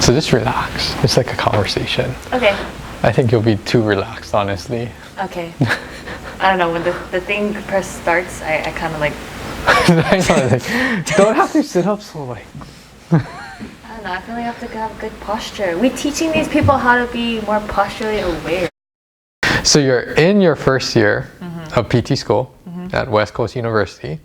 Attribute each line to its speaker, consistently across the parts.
Speaker 1: So just relax. It's like a conversation.
Speaker 2: Okay.
Speaker 1: I think you'll be too relaxed, honestly.
Speaker 2: Okay. I don't know, when the thing press starts, I kind of like...
Speaker 1: I know, like, don't have to sit up so like...
Speaker 2: I don't know, I feel like I have to have good posture. We're teaching these people how to be more posturally aware.
Speaker 1: So you're in your first year of PT school at West Coast University,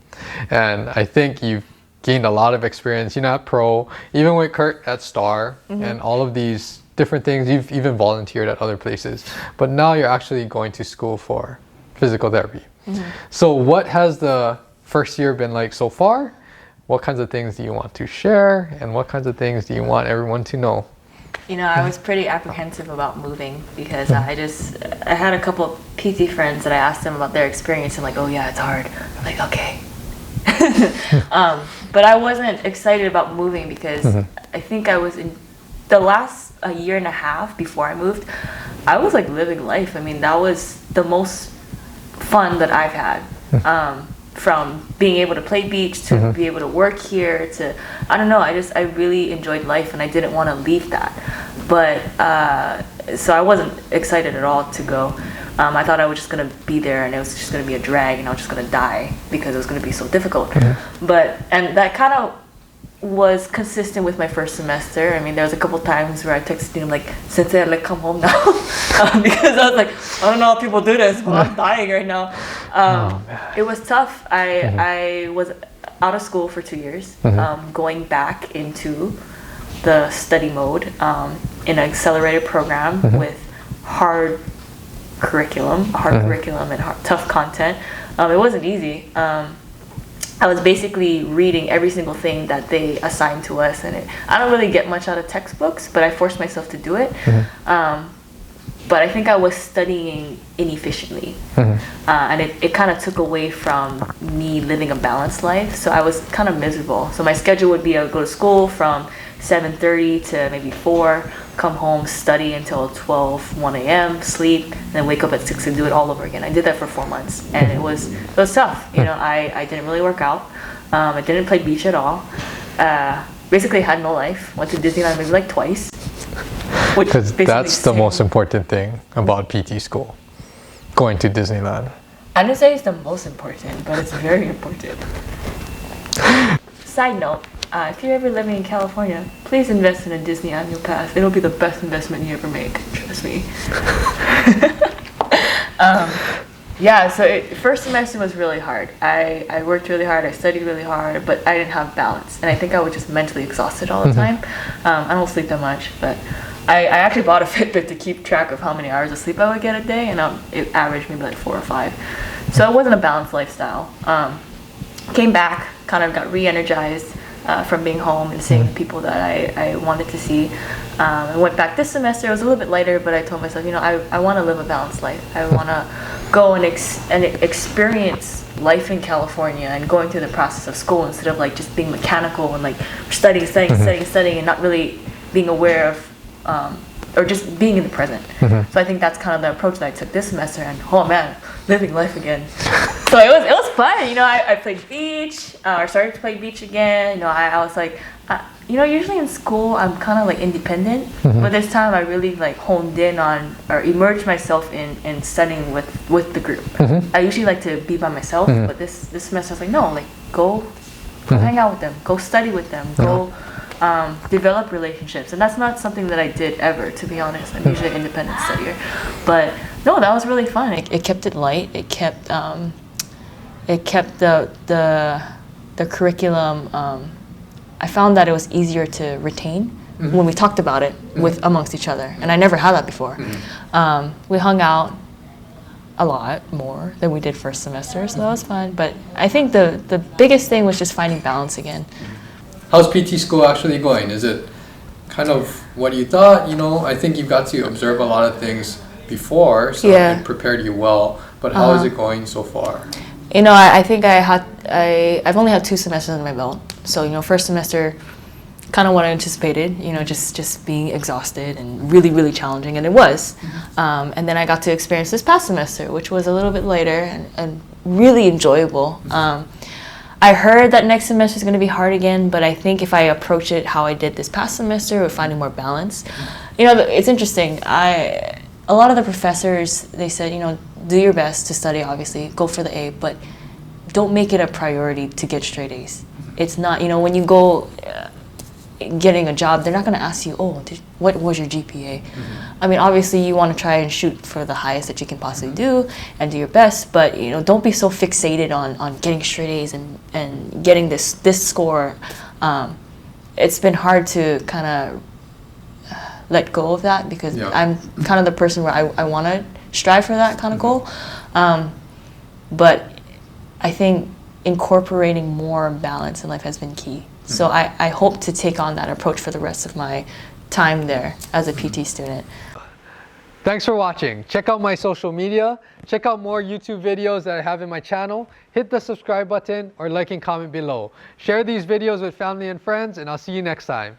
Speaker 1: and I think you've gained a lot of experience, at Pro, even with Kurt at Star, and all of these different things. You've even volunteered at other places, but now you're actually going to school for physical therapy. So what has the first year been like so far? What kinds of things do you want to share, and what kinds of things do you want everyone to know?
Speaker 2: I was pretty apprehensive about moving because I had a couple of PT friends that I asked them about their experience, and like, oh yeah, it's hard. I'm like, okay. But I wasn't excited about moving because I think I was in the last a year and a half before I moved, I was like living life. I mean, that was the most fun that I've had. From being able to play beach to be able to work here to, I don't know, I really enjoyed life, and I didn't want to leave that. But so I wasn't excited at all to go. I thought I was just going to be there and it was just going to be a drag and I was just going to die because it was going to be so difficult. And that kind of was consistent with my first semester. I mean, there was a couple times where I texted him like, Sensei, like, come home now. Because I was like, I don't know how people do this, but I'm dying right now. It was tough. I was out of school for 2 years, going back into the study mode in an accelerated program with hard curriculum and tough content. It wasn't easy. I was basically reading every single thing that they assigned to us, and I don't really get much out of textbooks, but I forced myself to do it. But I think I was studying inefficiently, and it kind of took away from me living a balanced life. So I was kind of miserable. So my schedule would be I would go to school from 7:30 to maybe 4, come home, study until 1 a.m., sleep, and then wake up at 6 and do it all over again. I did that for 4 months, and it was tough. I didn't really work out. I didn't play beach at all. Basically had no life. Went to Disneyland maybe like twice.
Speaker 1: Because that's the most important thing about PT school, going to Disneyland.
Speaker 2: I didn't say it's the most important, but it's very important. Side note, if you're ever living in California, please invest in a Disney annual pass. It'll be the best investment you ever make, trust me. So first semester was really hard. I worked really hard, I studied really hard, but I didn't have balance. And I think I was just mentally exhausted all the time. I don't sleep that much, but I actually bought a Fitbit to keep track of how many hours of sleep I would get a day, and it averaged maybe like 4 or 5. So it wasn't a balanced lifestyle. Came back, kind of got re-energized from being home and seeing the people that I wanted to see. I went back this semester. It was a little bit lighter, but I told myself, I want to live a balanced life. I want to go and experience life in California and going through the process of school instead of like just being mechanical and like studying and not really being aware of or just being in the present. So I think that's kind of the approach that I took this semester, and oh man, living life again. So it was fun. I played beach, or started to play beach again. I was like, usually in school I'm kind of like independent, but this time I really like honed in on or immersed myself in studying with the group. I usually like to be by myself, but this semester I was like, no, like go hang out with them, go study with them, go develop relationships. And that's not something that I did ever, to be honest. I'm usually an independent studier, but no, that was really fun. It kept it light. It kept the curriculum. I found that it was easier to retain when we talked about it amongst each other, and I never had that before. We hung out a lot more than we did first semester, so that was fun. But I think the biggest thing was just finding balance again.
Speaker 1: How's PT school actually going? Is it kind of what you thought? I think you got to observe a lot of things before, so it prepared you well. But how is it going so far?
Speaker 2: I think I've only had 2 semesters under my belt. So, first semester, kind of what I anticipated, just being exhausted and really, really challenging, and it was. And then I got to experience this past semester, which was a little bit lighter and really enjoyable. I heard that next semester is going to be hard again, but I think if I approach it how I did this past semester, with finding more balance, you know, it's interesting. A lot of the professors, they said, you know, do your best to study, obviously, go for the A, but don't make it a priority to get straight A's. It's not, you know, when you go getting a job, they're not going to ask you, oh, what was your GPA? I mean, obviously you want to try and shoot for the highest that you can possibly do and do your best, but, you know, don't be so fixated on getting straight A's and getting this score. It's been hard to kind of let go of that because I'm kind of the person where I want to strive for that kind of goal. But I think incorporating more balance in life has been key. So I hope to take on that approach for the rest of my time there as a PT student.
Speaker 1: Thanks for watching. Check out my social media. Check out more YouTube videos that I have in my channel. Hit the subscribe button or like and comment below. Share these videos with family and friends, and I'll see you next time.